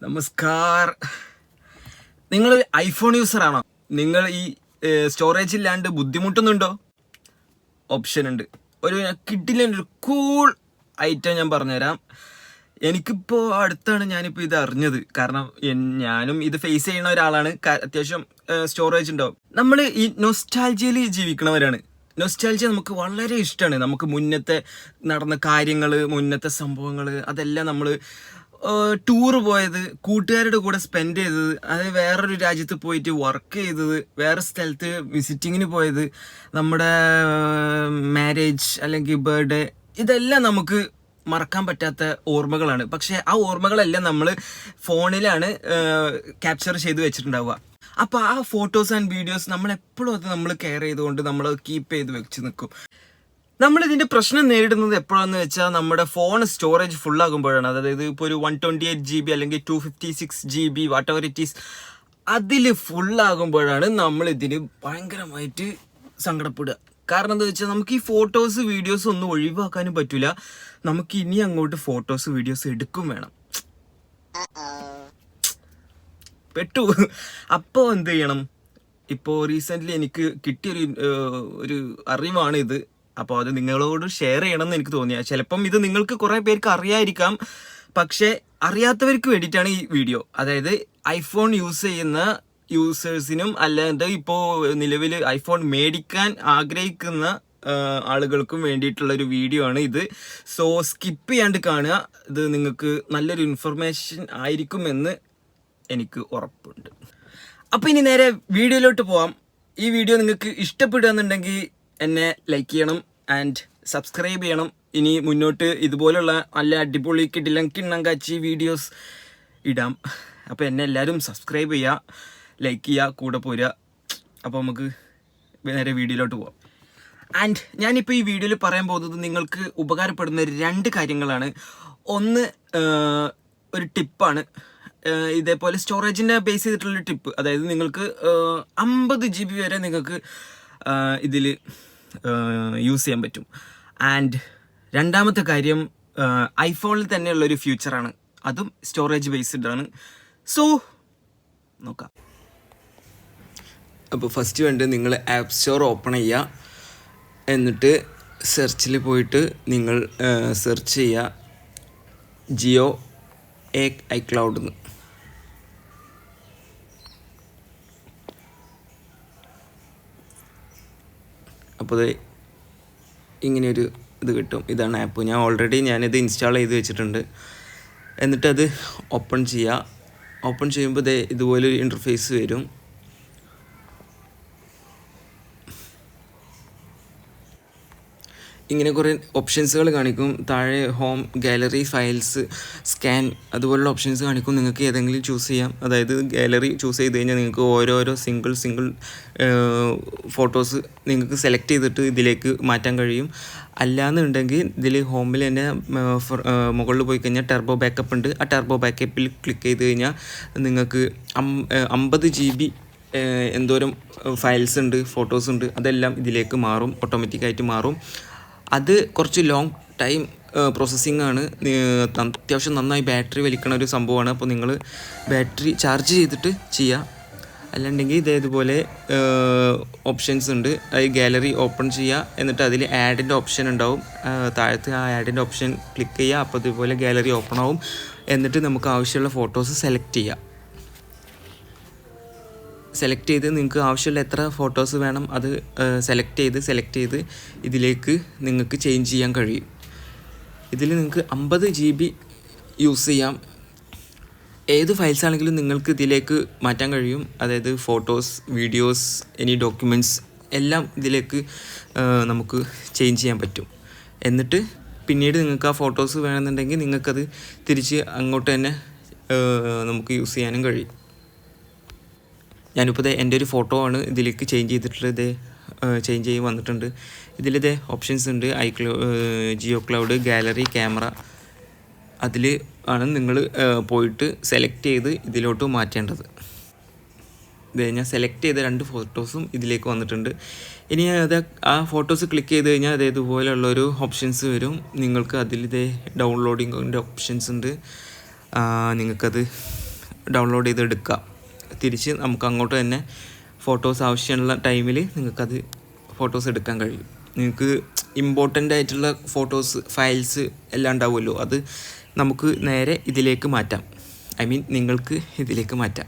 നമസ്കാർ. നിങ്ങൾ iPhone user ആണോ? നിങ്ങൾ ഈ സ്റ്റോറേജ് ഇല്ലാണ്ട് ബുദ്ധിമുട്ടുന്നുണ്ടോ? ഓപ്ഷൻ ഉണ്ട്. ഒരു കിഡിലൊരു കൂൾ ഐറ്റം ഞാൻ പറഞ്ഞുതരാം. എനിക്കിപ്പോൾ അടുത്താണ് ഞാനിപ്പോൾ ഇത് അറിഞ്ഞത്. കാരണം ഞാനും ഇത് ഫേസ് ചെയ്യുന്ന ഒരാളാണ്. അത്യാവശ്യം സ്റ്റോറേജ് ഉണ്ടാവും. നമ്മൾ ഈ നൊസ്റ്റാൾജിയയിൽ ജീവിക്കണവരാണ്. നൊസ്റ്റാൾജിയ നമുക്ക് വളരെ ഇഷ്ടമാണ്. നമുക്ക് മുന്നത്തെ നടന്ന കാര്യങ്ങൾ, മുന്നത്തെ സംഭവങ്ങൾ, അതെല്ലാം നമ്മൾ ടൂറ് പോയത്, കൂട്ടുകാരുടെ കൂടെ സ്പെൻഡ് ചെയ്തത്, അത് വേറൊരു രാജ്യത്ത് പോയിട്ട് വർക്ക് ചെയ്തത്, വേറെ സ്ഥലത്ത് വിസിറ്റിങ്ങിന് പോയത്, നമ്മുടെ മാരേജ് അല്ലെങ്കിൽ ബർത്ത്ഡേ, ഇതെല്ലാം നമുക്ക് മറക്കാൻ പറ്റാത്ത ഓർമ്മകളാണ്. പക്ഷേ ആ ഓർമ്മകളെല്ലാം നമ്മൾ ഫോണിലാണ് ക്യാപ്ചർ ചെയ്ത് വെച്ചിട്ടുണ്ടാവുക. അപ്പോൾ ആ ഫോട്ടോസ് ആൻഡ് വീഡിയോസ് നമ്മളെപ്പോഴും അത് നമ്മൾ കെയർ ചെയ്തുകൊണ്ട് നമ്മൾ കീപ്പ് ചെയ്ത് വെച്ച് നിൽക്കും. നമ്മളിതിൻ്റെ പ്രശ്നം നേരിടുന്നത് എപ്പോഴാണെന്ന് വെച്ചാൽ നമ്മുടെ ഫോൺ സ്റ്റോറേജ് ഫുള്ളാകുമ്പോഴാണ്. അതായത് ഇപ്പോൾ ഒരു 128 GB അല്ലെങ്കിൽ 256 GB what ever it is, അതിൽ ഫുള്ളാകുമ്പോഴാണ് നമ്മളിതിന് ഭയങ്കരമായിട്ട് സങ്കടപ്പെടുക. കാരണം എന്താ വെച്ചാൽ നമുക്ക് ഈ ഫോട്ടോസ് വീഡിയോസ് ഒന്നും ഒഴിവാക്കാനും പറ്റില്ല. നമുക്ക് ഇനി അങ്ങോട്ട് ഫോട്ടോസ് വീഡിയോസ് എടുക്കും വേണം. പെട്ടു. അപ്പോൾ എന്ത് ചെയ്യണം? ഇപ്പോൾ റീസെൻ്റ്ലി എനിക്ക് കിട്ടിയൊരു അറിവാണ് ഇത്. അപ്പോൾ അത് നിങ്ങളോട് ഷെയർ ചെയ്യണമെന്ന് എനിക്ക് തോന്നിയാൽ. ചിലപ്പം ഇത് നിങ്ങൾക്ക് കുറേ പേർക്ക് അറിയാതിരിക്കാം, പക്ഷേ അറിയാത്തവർക്ക് വേണ്ടിയിട്ടാണ് ഈ വീഡിയോ. അതായത് ഐഫോൺ യൂസ് ചെയ്യുന്ന യൂസേഴ്സിനും അല്ലാണ്ട് ഇപ്പോൾ നിലവിൽ ഐഫോൺ മേടിക്കാൻ ആഗ്രഹിക്കുന്ന ആളുകൾക്കും വേണ്ടിയിട്ടുള്ളൊരു വീഡിയോ ആണ് ഇത്. സോ സ്കിപ്പ് ചെയ്യാണ്ട് കാണുക. ഇത് നിങ്ങൾക്ക് നല്ലൊരു ഇൻഫർമേഷൻ ആയിരിക്കുമെന്ന് എനിക്ക് ഉറപ്പുണ്ട്. അപ്പോൾ ഇനി നേരെ വീഡിയോയിലോട്ട് പോവാം. ഈ വീഡിയോ നിങ്ങൾക്ക് ഇഷ്ടപ്പെടുകയെന്നുണ്ടെങ്കിൽ എന്നെ ലൈക്ക് ചെയ്യണം ആൻഡ് സബ്സ്ക്രൈബ് ചെയ്യണം. ഇനി മുന്നോട്ട് ഇതുപോലുള്ള നല്ല അടിപൊളി കിണ്ണം കാച്ചി വീഡിയോസ് ഇടാം. അപ്പോൾ എന്നെ എല്ലാവരും സബ്സ്ക്രൈബ് ചെയ്യുക, ലൈക്ക് ചെയ്യുക, കൂടെ പോരുക. അപ്പോൾ നമുക്ക് നേരെ വീഡിയോയിലോട്ട് പോവാം. ആൻഡ് ഞാനിപ്പോൾ ഈ വീഡിയോയിൽ പറയാൻ പോകുന്നത് നിങ്ങൾക്ക് ഉപകാരപ്പെടുന്ന 2 കാര്യങ്ങളാണ്. ഒന്ന് ഒരു ടിപ്പാണ്. ഇതേപോലെ സ്റ്റോറേജിനെ ബേസ് ചെയ്തിട്ടുള്ളൊരു ടിപ്പ്. അതായത് നിങ്ങൾക്ക് 50 GB വരെ നിങ്ങൾക്ക് ഇതിൽ യൂസ് ചെയ്യാൻ പറ്റും. ആൻഡ് രണ്ടാമത്തെ കാര്യം ഐഫോണിൽ തന്നെയുള്ളൊരു ഫ്യൂച്ചറാണ്. അതും സ്റ്റോറേജ് ബേസ്ഡ് ആണ്. സോ നോക്കാം. അപ്പോൾ ഫസ്റ്റ് വേണ്ടത് നിങ്ങൾ ആപ്പ് സ്റ്റോർ ഓപ്പൺ ചെയ്യുക. എന്നിട്ട് സെർച്ചിൽ പോയിട്ട് നിങ്ങൾ സെർച്ച് ചെയ്യുക ജിയോ ഐക്ലൗഡ് എന്ന്. അപ്പോൾ അത് ഇങ്ങനെയൊരു ഇത് കിട്ടും. ഇതാണ് ആപ്പ്. ഞാനിത് ഇൻസ്റ്റാൾ ചെയ്ത് വെച്ചിട്ടുണ്ട്. എന്നിട്ടത് ഓപ്പൺ ചെയ്യുക. ഓപ്പൺ ചെയ്യുമ്പോൾ ഇതുപോലൊരു ഇൻ്റർഫേസ് വരും. ഇങ്ങനെ കുറേ ഓപ്ഷൻസുകൾ കാണിക്കും. താഴെ ഹോം, ഗാലറി, ഫയൽസ്, സ്കാൻ, അതുപോലുള്ള ഓപ്ഷൻസ് കാണിക്കും. നിങ്ങൾക്ക് ഏതെങ്കിലും ചൂസ് ചെയ്യാം. അതായത് ഗാലറി ചൂസ് ചെയ്ത് കഴിഞ്ഞാൽ നിങ്ങൾക്ക് ഓരോരോ സിംഗിൾ ഫോട്ടോസ് നിങ്ങൾക്ക് സെലക്ട് ചെയ്തിട്ട് ഇതിലേക്ക് മാറ്റാൻ കഴിയും. അല്ലാന്നുണ്ടെങ്കിൽ ഇതിൽ ഹോമിൽ തന്നെ മുകളിൽ പോയി കഴിഞ്ഞാൽ ടെർബോ ബാക്കപ്പ് ഉണ്ട്. ആ ടെർബോ ബാക്കപ്പിൽ ക്ലിക്ക് ചെയ്ത് കഴിഞ്ഞാൽ നിങ്ങൾക്ക് 50 GB എന്തോരം ഫയൽസ് ഉണ്ട്, ഫോട്ടോസ് ഉണ്ട്, അതെല്ലാം ഇതിലേക്ക് മാറും, ഓട്ടോമാറ്റിക്കായിട്ട് മാറും. അത് കുറച്ച് ലോങ് ടൈം പ്രോസസ്സിംഗ് ആണ്. അത്യാവശ്യം നന്നായി ബാറ്ററി വലിക്കണ ഒരു സംഭവമാണ്. അപ്പോൾ നിങ്ങൾ ബാറ്ററി ചാർജ് ചെയ്തിട്ട് ചെയ്യുക. അല്ലാണ്ടെങ്കിൽ ഇതേപോലെ ഓപ്ഷൻസ് ഉണ്ട്. അത് ഗാലറി ഓപ്പൺ ചെയ്യുക. എന്നിട്ട് അതിൽ ആഡിൻ്റെ ഓപ്ഷൻ ഉണ്ടാവും. താഴത്ത് ആ ആഡിൻ്റെ ഓപ്ഷൻ ക്ലിക്ക് ചെയ്യുക. അപ്പോൾ ഇതുപോലെ ഗാലറി ഓപ്പൺ ആവും. എന്നിട്ട് നമുക്ക് ആവശ്യമുള്ള ഫോട്ടോസ് സെലക്ട് ചെയ്യുക. സെലക്ട് ചെയ്ത് നിങ്ങൾക്ക് ആവശ്യമുള്ള എത്ര ഫോട്ടോസ് വേണം അത് സെലക്ട് ചെയ്ത് ഇതിലേക്ക് നിങ്ങൾക്ക് ചേഞ്ച് ചെയ്യാൻ കഴിയും. ഇതിൽ നിങ്ങൾക്ക് 50 GB യൂസ് ചെയ്യാം. ഏത് ഫയൽസ് ആണെങ്കിലും നിങ്ങൾക്ക് ഇതിലേക്ക് മാറ്റാൻ കഴിയും. അതായത് ഫോട്ടോസ്, വീഡിയോസ്, എനി ഡോക്യുമെൻറ്റ്സ് എല്ലാം ഇതിലേക്ക് നമുക്ക് ചേഞ്ച് ചെയ്യാൻ പറ്റും. എന്നിട്ട് പിന്നീട് നിങ്ങൾക്ക് ആ ഫോട്ടോസ് വേണമെന്നുണ്ടെങ്കിൽ നിങ്ങൾക്കത് തിരിച്ച് അങ്ങോട്ട് തന്നെ നമുക്ക് യൂസ് ചെയ്യാനും കഴിയും. ഞാനിപ്പോൾ എൻ്റെ ഒരു ഫോട്ടോ ആണ് ഇതിലേക്ക് ചേഞ്ച് ചെയ്തിട്ടുള്ളത്. ചേഞ്ച് ചെയ്ത് വന്നിട്ടുണ്ട്. ഇതിലിതേ ഓപ്ഷൻസ് ഉണ്ട്. Jio cloud, gallery, camera. അതിൽ ആണ് നിങ്ങൾ പോയിട്ട് സെലക്ട് ചെയ്ത് ഇതിലോട്ട് മാറ്റേണ്ടത്. ഞാൻ സെലക്ട് ചെയ്ത 2 ഫോട്ടോസും ഇതിലേക്ക് വന്നിട്ടുണ്ട്. ഇനി ആ ഫോട്ടോസ് ക്ലിക്ക് ചെയ്ത് കഴിഞ്ഞാൽ ഇതുപോലെയുള്ളൊരു ഓപ്ഷൻസ് വരും. നിങ്ങൾക്ക് അതിൽ ഡൗൺലോഡിങ്ങിൻ്റെ ഓപ്ഷൻസ് ഉണ്ട്. നിങ്ങൾക്കത് ഡൗൺലോഡ് ചെയ്തെടുക്കുക. തിരിച്ച് നമുക്ക് അങ്ങോട്ട് തന്നെ ഫോട്ടോസ് ആവശ്യമുള്ള ടൈമിൽ നിങ്ങൾക്കത് ഫോട്ടോസ് എടുക്കാൻ കഴിയും. നിങ്ങൾക്ക് ഇമ്പോർട്ടൻ്റ് ആയിട്ടുള്ള ഫോട്ടോസ് ഫയൽസ് എല്ലാം ഉണ്ടാവുമല്ലോ, അത് നമുക്ക് നേരെ ഇതിലേക്ക് മാറ്റാം. നിങ്ങൾക്ക് ഇതിലേക്ക് മാറ്റാം.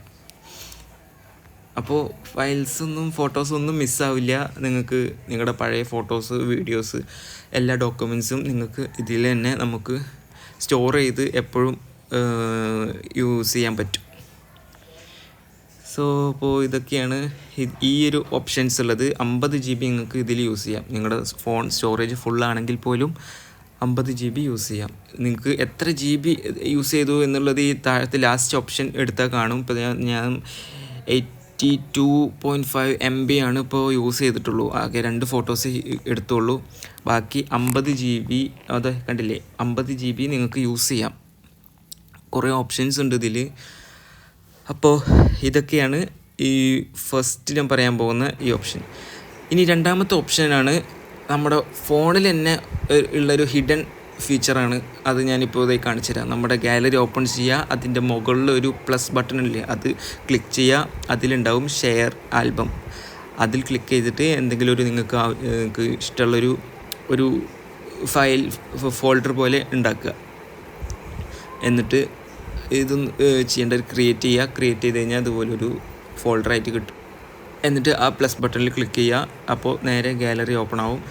അപ്പോൾ ഫയൽസൊന്നും ഫോട്ടോസൊന്നും മിസ്സാവില്ല. നിങ്ങൾക്ക് നിങ്ങളുടെ പഴയ ഫോട്ടോസ്, വീഡിയോസ്, എല്ലാ ഡോക്യുമെൻറ്റ്സും നിങ്ങൾക്ക് ഇതിൽ തന്നെ നമുക്ക് സ്റ്റോർ ചെയ്ത് എപ്പോഴും യൂസ് ചെയ്യാൻ പറ്റും. സോ അപ്പോൾ ഇതൊക്കെയാണ് ഈ ഒരു ഓപ്ഷൻസ് ഉള്ളത്. 50 GB നിങ്ങൾക്ക് ഇതിൽ യൂസ് ചെയ്യാം. നിങ്ങളുടെ ഫോൺ സ്റ്റോറേജ് ഫുള്ളാണെങ്കിൽ പോലും 50 GB യൂസ് ചെയ്യാം. നിങ്ങൾക്ക് എത്ര GB യൂസ് ചെയ്തു എന്നുള്ളത് ഈ താഴത്തെ ലാസ്റ്റ് ഓപ്ഷൻ എടുത്താൽ കാണും. ഇപ്പോൾ ഞാൻ 82.5 MB ആണ് ഇപ്പോൾ യൂസ് ചെയ്തിട്ടുള്ളൂ. ആകെ 2 ഫോട്ടോസ് എടുത്തുള്ളൂ. ബാക്കി 50 GB, അത് കണ്ടില്ലേ, 50 GB നിങ്ങൾക്ക് യൂസ് ചെയ്യാം. കുറേ ഓപ്ഷൻസ് ഉണ്ട് ഇതിൽ. അപ്പോൾ ഇതൊക്കെയാണ് ഈ ഫസ്റ്റ് ഞാൻ പറയാൻ പോകുന്ന ഈ ഓപ്ഷൻ. ഇനി രണ്ടാമത്തെ ഓപ്ഷനാണ് നമ്മുടെ ഫോണിൽ തന്നെ ഉള്ളൊരു ഹിഡൻ ഫീച്ചറാണ്. അത് ഞാനിപ്പോൾ ഇതായി കാണിച്ചു തരാം. നമ്മുടെ ഗാലറി ഓപ്പൺ ചെയ്യുക, അതിൻ്റെ മുകളിൽ ഒരു പ്ലസ് ബട്ടൺ ഇല്ലേ, അത് ക്ലിക്ക് ചെയ്യുക. അതിലുണ്ടാവും ഷെയർ ആൽബം. അതിൽ ക്ലിക്ക് ചെയ്തിട്ട് എന്തെങ്കിലും ഒരു നിങ്ങൾക്ക് ഇഷ്ടമുള്ളൊരു ഫയൽ ഫോൾഡർ പോലെ ഉണ്ടാക്കുക. എന്നിട്ട് ഇതൊന്ന് ചെയ്യേണ്ടത് ക്രിയേറ്റ് ചെയ്ത് കഴിഞ്ഞാൽ അതുപോലൊരു ഫോൾഡറായിട്ട് കിട്ടും. എന്നിട്ട് ആ പ്ലസ് ബട്ടണിൽ ക്ലിക്ക് ചെയ്യുക. അപ്പോൾ നേരെ ഗാലറി ഓപ്പൺ ആവും.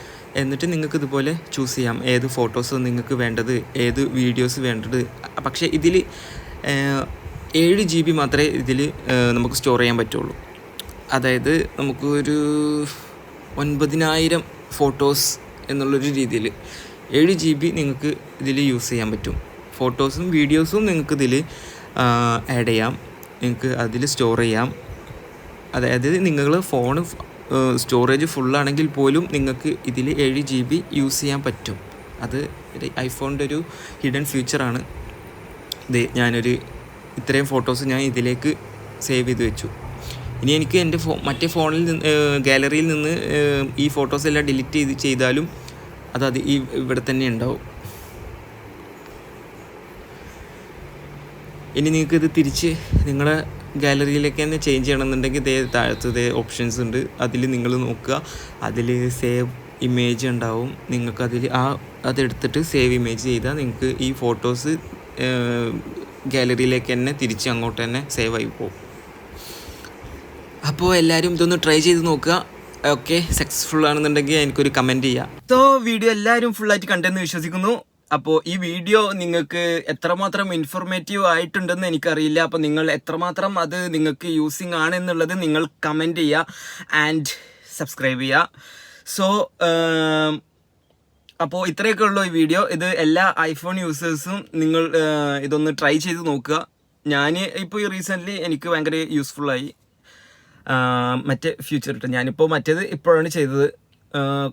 എന്നിട്ട് നിങ്ങൾക്ക് ഇതുപോലെ ചൂസ് ചെയ്യാം ഏത് ഫോട്ടോസ് നിങ്ങൾക്ക് വേണ്ടത്, ഏത് വീഡിയോസ് വേണ്ടത്. പക്ഷേ ഇതിൽ 7 GB മാത്രമേ ഇതിൽ നമുക്ക് സ്റ്റോർ ചെയ്യാൻ പറ്റുള്ളൂ. അതായത് നമുക്ക് ഒരു 9000 ഫോട്ടോസ് എന്നുള്ളൊരു രീതിയിൽ 7 GB നിങ്ങൾക്ക് ഇതിൽ യൂസ് ചെയ്യാൻ പറ്റും. ഫോട്ടോസും വീഡിയോസും നിങ്ങൾക്ക് ഇതിൽ ആഡ് ചെയ്യാം, നിങ്ങൾക്ക് അതിൽ സ്റ്റോർ ചെയ്യാം. അതായത് നിങ്ങൾ ഫോൺ സ്റ്റോറേജ് ഫുള്ളാണെങ്കിൽ പോലും നിങ്ങൾക്ക് ഇതിൽ 7 GB യൂസ് ചെയ്യാൻ പറ്റും. അത് ഐഫോണിൻ്റെ ഒരു ഹിഡൻ ഫീച്ചറാണ്. ഞാനൊരു ഇത്രയും ഫോട്ടോസ് ഞാൻ ഇതിലേക്ക് സേവ് ചെയ്ത് വെച്ചു. ഇനി എനിക്ക് എൻ്റെ മറ്റേ ഫോണിൽ നിന്ന് ഗാലറിയിൽ നിന്ന് ഈ ഫോട്ടോസ് എല്ലാം ഡിലീറ്റ് ചെയ്താലും അത് ഇവിടെ തന്നെ ഉണ്ടാവും. ഇനി നിങ്ങൾക്ക് ഇത് തിരിച്ച് നിങ്ങളുടെ ഗാലറിയിലേക്ക് തന്നെ ചേഞ്ച് ചെയ്യണമെന്നുണ്ടെങ്കിൽ താഴത്തെ ഓപ്ഷൻസ് ഉണ്ട്. അതിൽ നിങ്ങൾ നോക്കുക, അതിൽ സേവ് ഇമേജ് ഉണ്ടാവും. നിങ്ങൾക്കതിൽ അതെടുത്തിട്ട് സേവ് ഇമേജ് ചെയ്താൽ നിങ്ങൾക്ക് ഈ ഫോട്ടോസ് ഗാലറിയിലേക്ക് തന്നെ തിരിച്ച് അങ്ങോട്ട് തന്നെ സേവ് ആയി പോകും. അപ്പോൾ എല്ലാവരും ഇതൊന്ന് ട്രൈ ചെയ്ത് നോക്കുക. ഓക്കെ, സക്സസ്ഫുൾ ആണെന്നുണ്ടെങ്കിൽ എനിക്കൊരു കമൻറ്റ് ചെയ്യാം. സോ വീഡിയോ എല്ലാവരും ഫുള്ളായിട്ട് കണ്ടെന്ന് വിശ്വസിക്കുന്നു. അപ്പോൾ ഈ വീഡിയോ നിങ്ങൾക്ക് എത്രമാത്രം ഇൻഫോർമേറ്റീവ് ആയിട്ടുണ്ടെന്ന് എനിക്കറിയില്ല. അപ്പോൾ നിങ്ങൾ എത്രമാത്രം അത് നിങ്ങൾക്ക് യൂസിങ് ആണെന്നുള്ളത് നിങ്ങൾ കമൻറ്റ് ചെയ്യുക ആൻഡ് സബ്സ്ക്രൈബ് ചെയ്യുക. സോ അപ്പോൾ ഇത്രയൊക്കെ ഉള്ളൂ ഈ വീഡിയോ. ഇത് എല്ലാ ഐഫോൺ യൂസേഴ്സും നിങ്ങൾ ഇതൊന്ന് ട്രൈ ചെയ്ത് നോക്കുക. ഞാൻ ഇപ്പോൾ ഈ റീസെൻ്റ്ലി എനിക്ക് ഭയങ്കര യൂസ്ഫുള്ളായി. മറ്റേ ഫ്യൂച്ചർ ഇട്ട് ഞാനിപ്പോൾ മറ്റേത് ഇപ്പോഴാണ് ചെയ്തത്.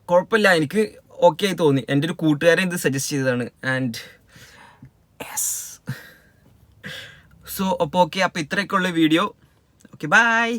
കുഴപ്പമില്ല, എനിക്ക് ഓക്കെ ആയി തോന്നി. എൻ്റെ ഒരു കൂട്ടുകാരൻ ഇത് സജസ്റ്റ് ചെയ്തതാണ്. ആൻഡ് യെസ്, സോ അപ്പോൾ ഓക്കെ, അപ്പോൾ ഇത്രയൊക്കെ ഉള്ള വീഡിയോ. Okay, by.